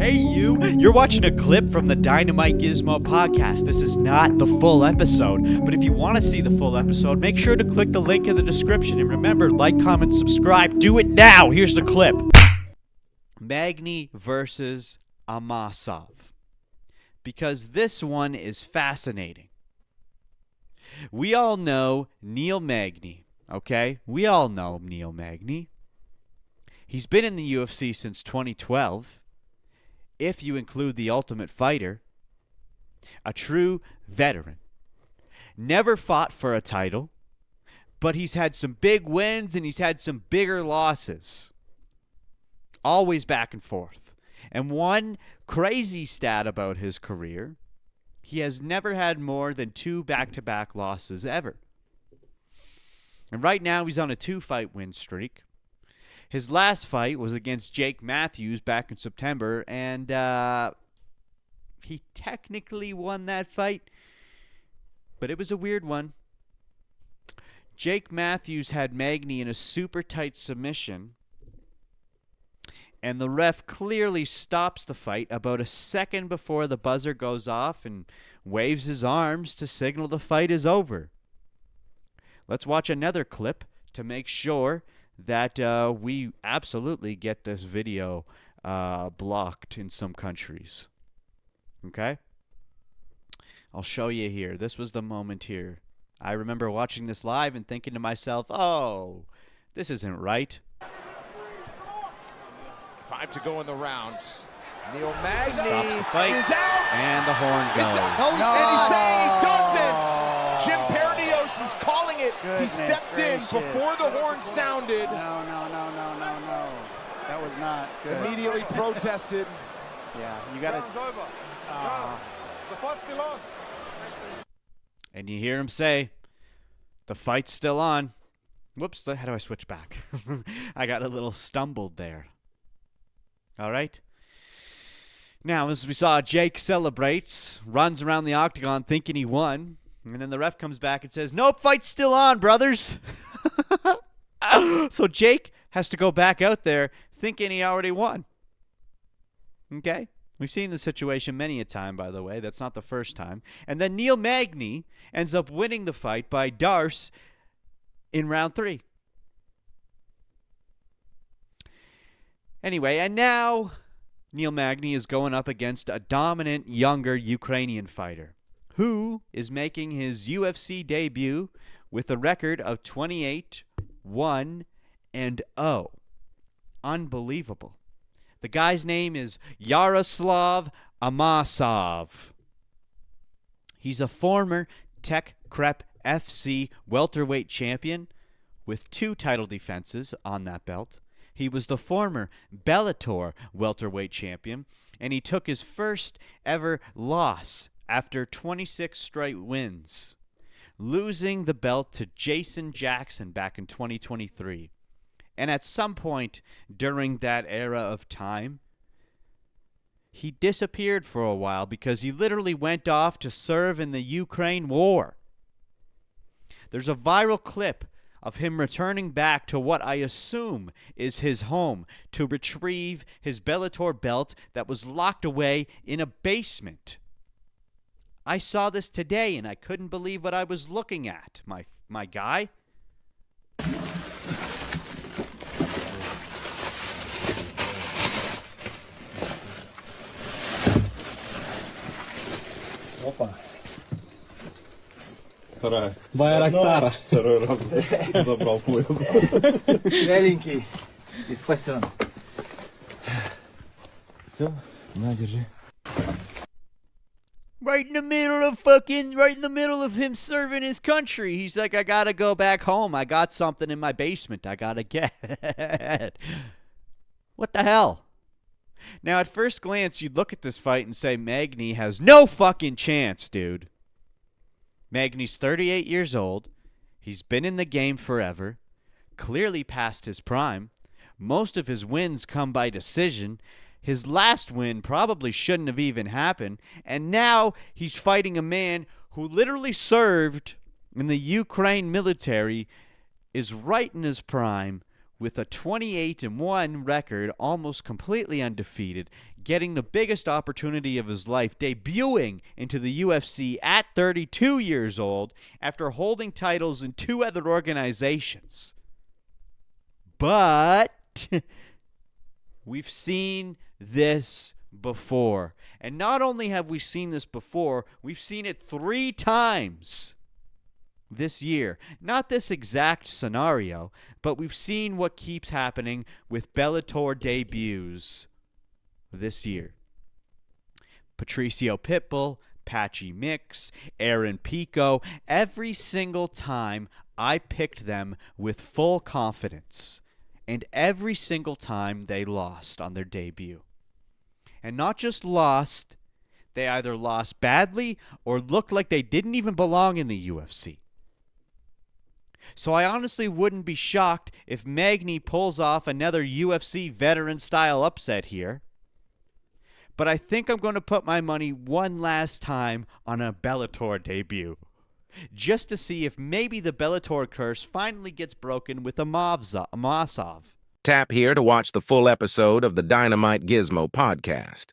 Hey you! You're watching a clip from the DynamiteGizmo Podcast. This is not the full episode, but if you want to see the full episode, make sure to click the link in the description. And remember, like, comment, subscribe. Do it now! Here's the clip. Magny versus Amosov. Because this one is fascinating. We all know Neil Magny, okay? We all know Neil Magny. He's been in the UFC since 2012. If you include the Ultimate Fighter, a true veteran. Never fought for a title, but he's had some big wins and he's had some bigger losses. Always back and forth. And one crazy stat about his career, he has never had more than 2 back-to-back losses ever. And right now he's on a 2-fight win streak. His last fight was against Jake Matthews back in September, and he technically won that fight, but it was a weird one. Jake Matthews had Magny in a super tight submission, and the ref clearly stops the fight about a second before the buzzer goes off and waves his arms to signal the fight is over. Let's watch another clip to make sure that we absolutely get this video blocked in some countries. Okay? I'll show you here. This was the moment here. I remember watching this live and thinking to myself, oh, this isn't right. 5 to go in the round. Neil Magny stops the fight, is out. And the horn goes. And he's saying he doesn't. Jim Perdios is calling it. Goodness he stepped gracious. in before the horn sounded. No. That was not good. Immediately protested. Yeah, you got to. The fight's still on. And you hear him say, the fight's still on. Whoops, how do I switch back? I got a little stumbled there. All right. Now, as we saw, Jake celebrates, runs around the octagon thinking he won, and then the ref comes back and says, nope, fight's still on, brothers. So Jake has to go back out there thinking he already won. Okay? We've seen this situation many a time, by the way. That's not the first time. And then Neil Magny ends up winning the fight by Darce in round 3. Anyway, and now Neil Magny is going up against a dominant, younger Ukrainian fighter who is making his UFC debut with a record of 28-1-0. Unbelievable. The guy's name is Yaroslav Amosov. He's a former Tech Crep FC welterweight champion with 2 title defenses on that belt. He was the former Bellator welterweight champion, and he took his first ever loss after 26 straight wins, losing the belt to Jason Jackson back in 2023. And at some point during that era of time, he disappeared for a while because he literally went off to serve in the Ukraine war. There's a viral clip of him returning back to what I assume is his home to retrieve his Bellator belt that was locked away in a basement. I saw this today and I couldn't believe what I was looking at, my guy. Опа. Вторая. Байрактара. Второй раз забрал пояс. Беленький. И спасен. Все, на, держи. Right in the middle of him serving his country. He's like, I gotta go back home. I got something in my basement I gotta get. What the hell? Now, at first glance, you'd look at this fight and say Magny has no fucking chance, dude. Magny's 38 years old. He's been in the game forever. Clearly past his prime. Most of his wins come by decision. His last win probably shouldn't have even happened. And now he's fighting a man who literally served in the Ukraine military, is right in his prime, with a 28-1 record, almost completely undefeated, getting the biggest opportunity of his life, debuting into the UFC at 32 years old after holding titles in 2 other organizations. But we've seen this before. And not only have we seen this before, we've seen it 3 times this year. Not this exact scenario, but we've seen what keeps happening with Bellator debuts this year. Patricio Pitbull, Patchy Mix, Aaron Pico, every single time I picked them with full confidence. And every single time they lost on their debut. And not just lost, they either lost badly or looked like they didn't even belong in the UFC. So I honestly wouldn't be shocked if Magny pulls off another UFC veteran-style upset here. But I think I'm going to put my money one last time on a Bellator debut, just to see if maybe the Bellator curse finally gets broken with Amosov. Tap here to watch the full episode of the Dynamite Gizmo Podcast.